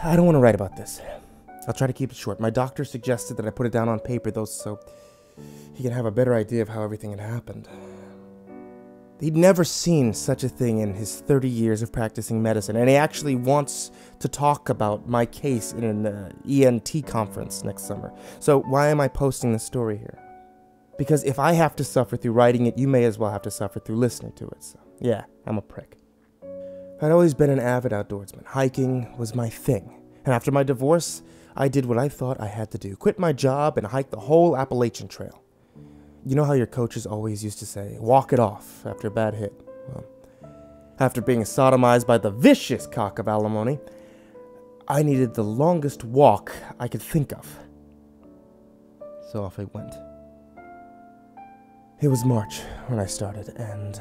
I don't want to write about this. I'll try to keep it short. My doctor suggested that I put it down on paper, though, so he can have a better idea of how everything had happened. He'd never seen such a thing in his 30 years of practicing medicine, and he actually wants to talk about my case in an ENT conference next summer. So why am I posting this story here? Because if I have to suffer through writing it, you may as well have to suffer through listening to it. So yeah, I'm a prick. I'd always been an avid outdoorsman. Hiking was my thing. And after my divorce, I did what I thought I had to do. Quit my job and hike the whole Appalachian Trail. You know how your coaches always used to say, walk it off after a bad hit? Well, after being sodomized by the vicious cock of alimony, I needed the longest walk I could think of. So off I went. It was March when I started, and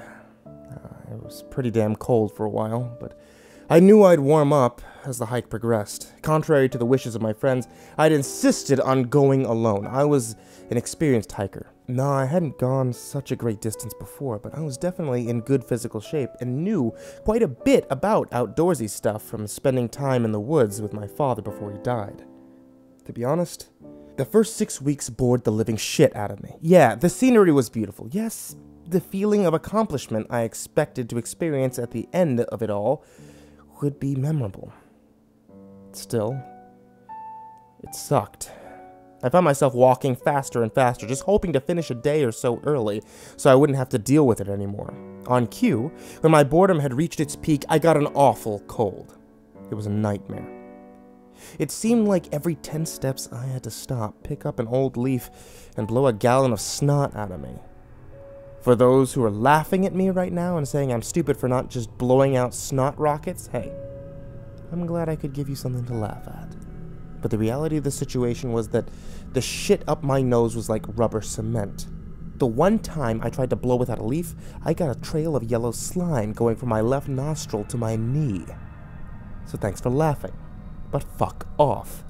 it was pretty damn cold for a while, but I knew I'd warm up as the hike progressed. Contrary to the wishes of my friends, I'd insisted on going alone. I was an experienced hiker. No, I hadn't gone such a great distance before, but I was definitely in good physical shape and knew quite a bit about outdoorsy stuff from spending time in the woods with my father before he died. To be honest, the first 6 weeks bored the living shit out of me. Yeah, the scenery was beautiful. Yes, the feeling of accomplishment I expected to experience at the end of it all would be memorable. Still, it sucked. I found myself walking faster and faster, just hoping to finish a day or so early, so I wouldn't have to deal with it anymore. On cue, when my boredom had reached its peak, I got an awful cold. It was a nightmare. It seemed like every 10 steps I had to stop, pick up an old leaf, and blow a gallon of snot out of me. For those who are laughing at me right now and saying I'm stupid for not just blowing out snot rockets, hey, I'm glad I could give you something to laugh at. But the reality of the situation was that the shit up my nose was like rubber cement. The one time I tried to blow without a leaf, I got a trail of yellow slime going from my left nostril to my knee. So thanks for laughing, but fuck off.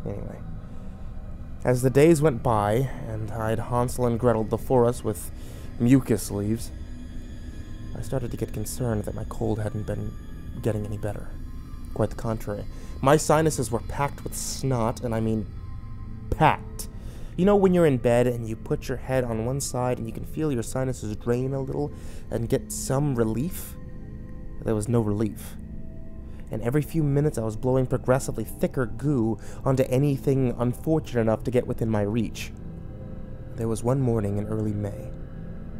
Anyway, as the days went by, and I'd Hansel and Gretel the forest with mucus leaves, I started to get concerned that my cold hadn't been getting any better. Quite the contrary. My sinuses were packed with snot, and I mean packed. You know when you're in bed and you put your head on one side and you can feel your sinuses drain a little and get some relief? There was no relief. And every few minutes I was blowing progressively thicker goo onto anything unfortunate enough to get within my reach. There was one morning in early May,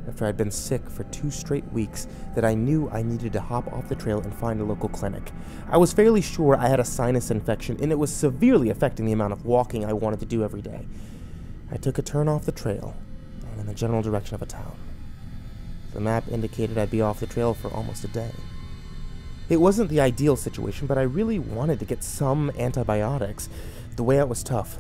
after I'd been sick for 2 straight weeks, that I knew I needed to hop off the trail and find a local clinic. I was fairly sure I had a sinus infection, and it was severely affecting the amount of walking I wanted to do every day. I took a turn off the trail, and in the general direction of a town. The map indicated I'd be off the trail for almost a day. It wasn't the ideal situation, but I really wanted to get some antibiotics. The way out was tough.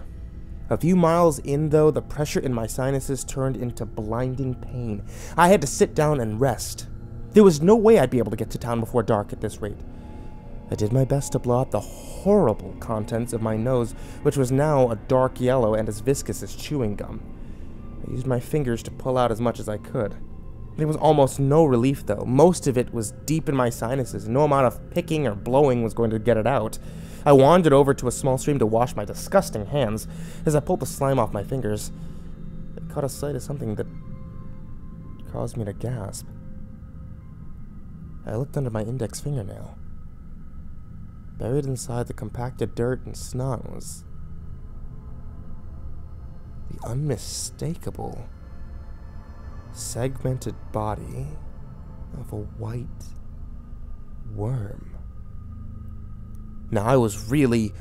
A few miles in, though, the pressure in my sinuses turned into blinding pain. I had to sit down and rest. There was no way I'd be able to get to town before dark at this rate. I did my best to blow out the horrible contents of my nose, which was now a dark yellow and as viscous as chewing gum. I used my fingers to pull out as much as I could. There was almost no relief, though. Most of it was deep in my sinuses, and no amount of picking or blowing was going to get it out. I wandered over to a small stream to wash my disgusting hands. As I pulled the slime off my fingers, I caught a sight of something that caused me to gasp. I looked under my index fingernail. Buried inside the compacted dirt and snot was the unmistakable, segmented body of a white worm. Now, I was really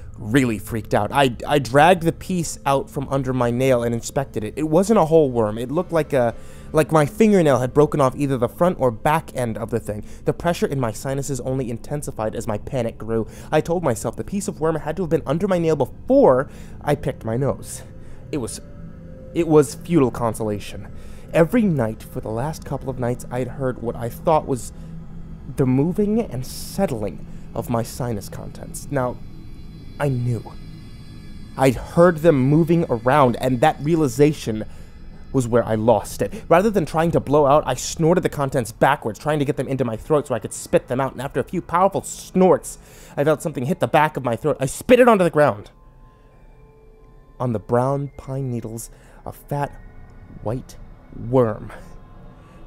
freaked out. I dragged the piece out from under my nail and inspected it. It wasn't a whole worm. It looked like my fingernail had broken off either the front or back end of the thing. The pressure in my sinuses only intensified as my panic grew. I told myself the piece of worm had to have been under my nail before I picked my nose. It was futile consolation. Every night for the last couple of nights, I'd heard what I thought was the moving and settling of my sinus contents. Now, I knew. I'd heard them moving around, and that realization was where I lost it. Rather than trying to blow out, I snorted the contents backwards, trying to get them into my throat so I could spit them out, and after a few powerful snorts, I felt something hit the back of my throat. I spit it onto the ground. On the brown pine needles, a fat, white worm,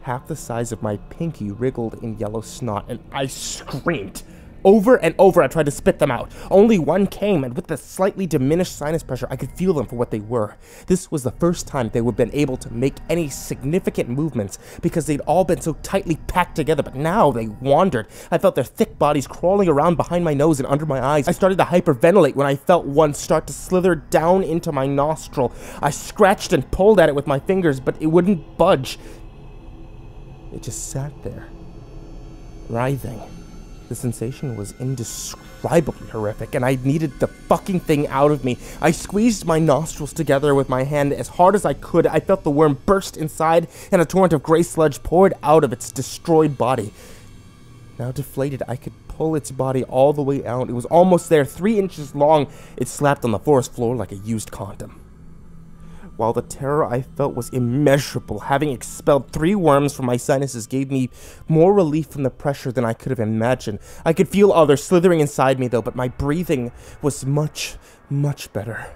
half the size of my pinky, wriggled in yellow snot, and I screamed. Over and over, I tried to spit them out. Only one came, and with the slightly diminished sinus pressure, I could feel them for what they were. This was the first time they would have been able to make any significant movements, because they'd all been so tightly packed together, but now they wandered. I felt their thick bodies crawling around behind my nose and under my eyes. I started to hyperventilate when I felt one start to slither down into my nostril. I scratched and pulled at it with my fingers, but it wouldn't budge. It just sat there, writhing. The sensation was indescribably horrific, and I needed the fucking thing out of me. I squeezed my nostrils together with my hand as hard as I could. I felt the worm burst inside, and a torrent of gray sludge poured out of its destroyed body. Now deflated, I could pull its body all the way out. It was almost there, 3 inches long. It slapped on the forest floor like a used condom. While the terror I felt was immeasurable, having expelled 3 worms from my sinuses gave me more relief from the pressure than I could have imagined. I could feel others slithering inside me, though, but my breathing was much, much better.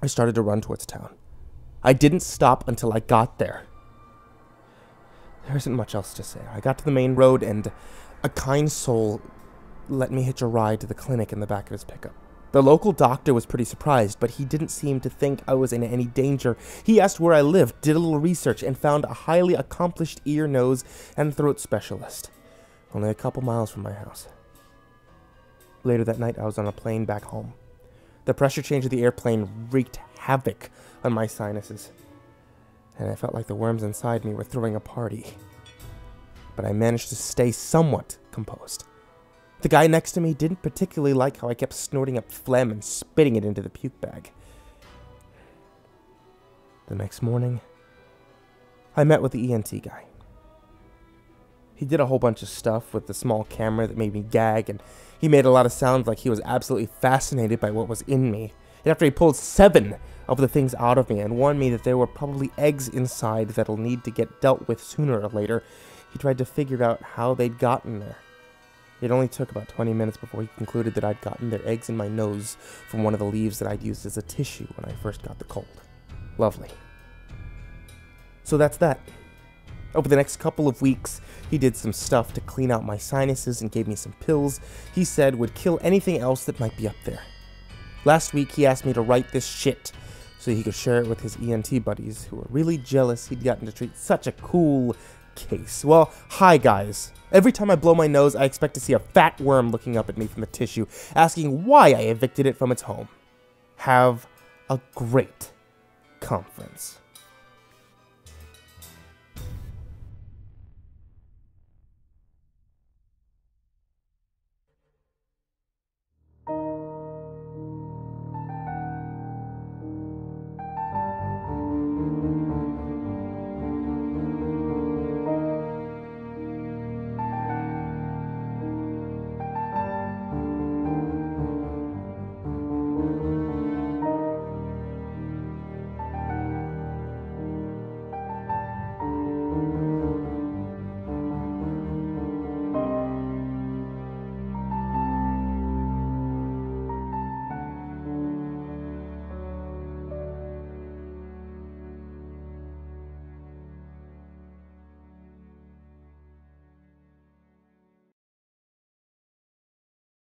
I started to run towards town. I didn't stop until I got there. There isn't much else to say. I got to the main road, and a kind soul let me hitch a ride to the clinic in the back of his pickup. The local doctor was pretty surprised, but he didn't seem to think I was in any danger. He asked where I lived, did a little research, and found a highly accomplished ear, nose, and throat specialist, only a couple miles from my house. Later that night, I was on a plane back home. The pressure change of the airplane wreaked havoc on my sinuses, and I felt like the worms inside me were throwing a party. But I managed to stay somewhat composed. The guy next to me didn't particularly like how I kept snorting up phlegm and spitting it into the puke bag. The next morning, I met with the ENT guy. He did a whole bunch of stuff with the small camera that made me gag, and he made a lot of sounds like he was absolutely fascinated by what was in me. And after he pulled 7 of the things out of me and warned me that there were probably eggs inside that'll need to get dealt with sooner or later, he tried to figure out how they'd gotten there. It only took about 20 minutes before he concluded that I'd gotten their eggs in my nose from one of the leaves that I'd used as a tissue when I first got the cold. Lovely. So that's that. Over the next couple of weeks, he did some stuff to clean out my sinuses and gave me some pills he said would kill anything else that might be up there. Last week, he asked me to write this shit so he could share it with his ENT buddies who were really jealous he'd gotten to treat such a cool case. Well, hi guys. Every time I blow my nose, I expect to see a fat worm looking up at me from the tissue, asking why I evicted it from its home. Have a great conference.